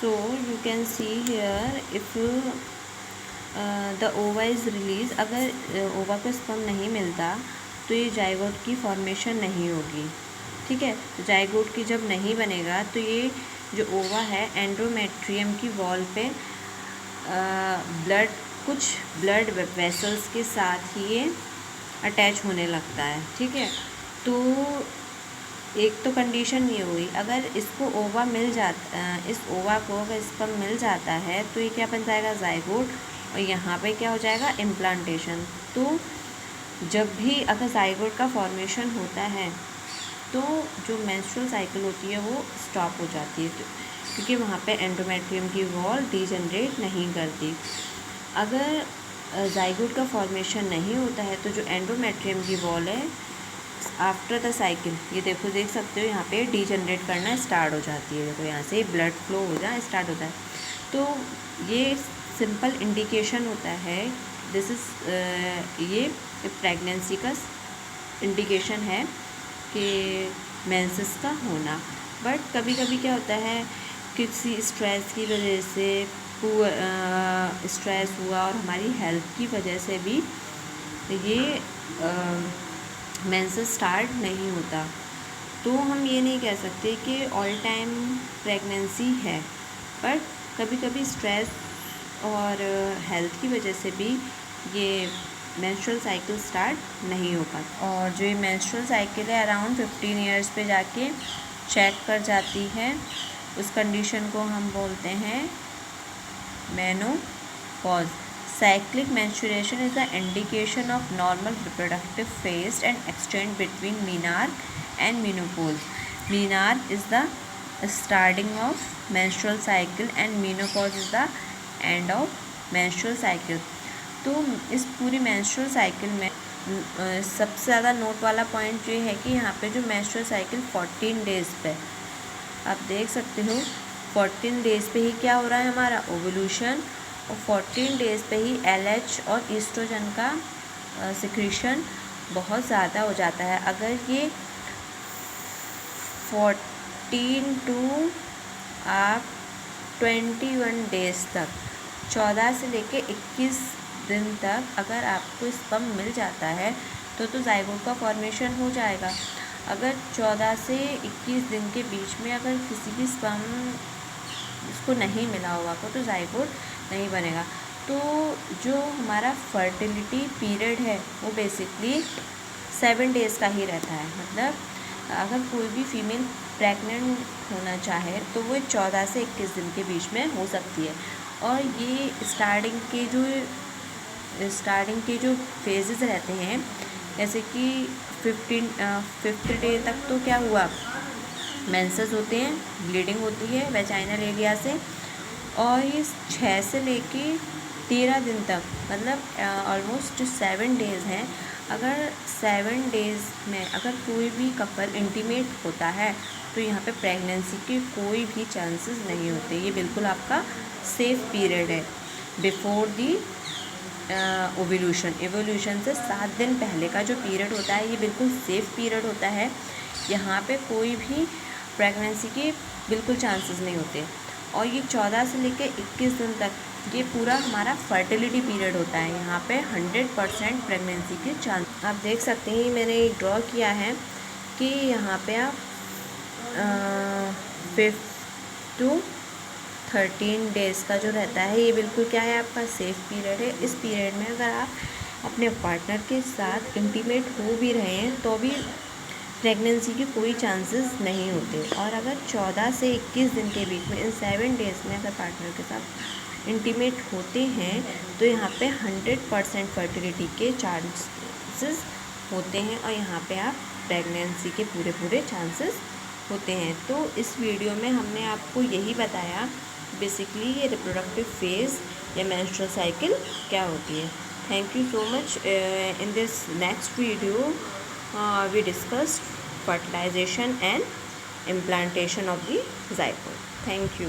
So you can see here if the ओवा is release, अगर ओवा को स्पर्म नहीं मिलता तो ये जाइगोट की फॉर्मेशन नहीं होगी। ठीक है, तो जाइगोट की जब नहीं बनेगा तो ये जो ओवा है एंडोमेट्रियम की वॉल पे कुछ ब्लड वेसल्स के साथ ही ये अटैच होने लगता है। ठीक है, तो एक तो कंडीशन ये हुई, अगर इसको ओवा मिल जाता, इस ओवा को अगर स्पर्म मिल जाता है तो ये क्या बन जाएगा, जाइगोट, और यहाँ पे क्या हो जाएगा, इम्प्लांटेशन। तो जब भी अगर जाइगोट का फॉर्मेशन होता है तो जो मेंस्ट्रुअल साइकिल होती है वो स्टॉप हो जाती है, क्योंकि वहाँ पे एंडोमेट्रियम की वॉल डीजनरेट नहीं करती। अगर जाइगोट का फॉर्मेशन नहीं होता है तो जो एंडोमेट्रियम की वॉल है आफ्टर द साइकिल, ये देख सकते हो यहाँ पे डीजनरेट करना स्टार्ट हो जाती है। देखो यहाँ से ब्लड फ्लो हो जाए स्टार्ट होता है। तो ये सिंपल इंडिकेशन होता है, दिस इज़ ये प्रेगनेंसी का इंडिकेशन है कि मेंसेस का होना। बट कभी कभी क्या होता है, किसी स्ट्रेस की वजह से स्ट्रेस हुआ और हमारी हेल्थ की वजह से भी ये मेंसेस स्टार्ट नहीं होता। तो हम ये नहीं कह सकते कि ऑल टाइम प्रेगनेंसी है, बट कभी कभी स्ट्रेस और हेल्थ की वजह से भी ये मेंस्ट्रुअल साइकिल स्टार्ट नहीं हो पाता। और जो ये मेंस्ट्रुअल साइकिल है अराउंड 15 ईयर्स पे जाके चेक कर जाती है। उस कंडीशन को हम बोलते हैं menopause. Cyclic menstruation is the indication of normal reproductive phase and extend between menarche and menopause. Menarche is the starting of menstrual cycle and menopause is the end of menstrual cycle. तो इस पूरी menstrual cycle में सबसे ज़्यादा note वाला point ये है कि यहाँ पे जो menstrual cycle 14 डेज़ पे, आप देख सकते हो 14 डेज़ पे ही क्या हो रहा है, हमारा ओवुलेशन, और 14 डेज़ पे ही LH और ईस्ट्रोजन का सिक्रीशन बहुत ज़्यादा हो जाता है। अगर ये 14 टू आप 21 डेज़ तक, 14 से लेके 21 दिन तक अगर आपको स्पर्म मिल जाता है तो जाइगोट का फॉर्मेशन हो जाएगा। अगर 14 से 21 दिन के बीच में अगर किसी भी स्पर्म इसको नहीं मिला होगा तो जाइगोट नहीं बनेगा। तो जो हमारा फर्टिलिटी पीरियड है वो बेसिकली 7 डेज़ का ही रहता है। मतलब अगर कोई भी फीमेल प्रेग्नेंट होना चाहे तो वो 14 से 21 दिन के बीच में हो सकती है। और ये स्टार्टिंग के जो फेजेस रहते हैं, जैसे कि 50 डे तक तो क्या हुआ, मेंसेस होते हैं, ब्लीडिंग होती है वेजाइनल एरिया से, और ये 6 से लेके 13 दिन तक, मतलब ऑलमोस्ट 7 डेज़ हैं। अगर 7 डेज़ में अगर कोई भी कपल इंटीमेट होता है तो यहाँ पे प्रेगनेंसी के कोई भी चांसेस नहीं होते। ये बिल्कुल आपका सेफ पीरियड है बिफोर दी ओव्यूलेशन से 7 दिन पहले का जो पीरियड होता है ये बिल्कुल सेफ पीरियड होता है। यहाँ पे कोई भी प्रेगनेंसी के बिल्कुल चांसेस नहीं होते। और ये 14 से लेकर 21 दिन तक ये पूरा हमारा फर्टिलिटी पीरियड होता है। यहाँ पे 100% प्रेगनेंसी के चांस आप देख सकते हैं। मैंने एक ड्रॉ किया है कि यहाँ पे आप 5 to 13 डेज़ का जो रहता है ये बिल्कुल क्या है, आपका सेफ पीरियड है। इस पीरियड में अगर आप अपने पार्टनर के साथ इंटीमेट हो भी रहे हैं तो भी प्रेगनेंसी के कोई चांसेस नहीं होते। और अगर 14 से 21 दिन के बीच में इन 7 डेज़ में अगर पार्टनर के साथ इंटीमेट होते हैं तो यहाँ पे 100% फर्टिलिटी के चांसेस होते हैं, और यहाँ पे आप प्रेगनेंसी के पूरे चांसेस होते हैं। तो इस वीडियो में हमने आपको यही बताया बेसिकली ये रिप्रोडक्टिव फेज़ या मेंस्ट्रुअल साइकिल क्या होती है। Thank you so much. In this next video we discussed fertilization and implantation of the zygote. Thank you.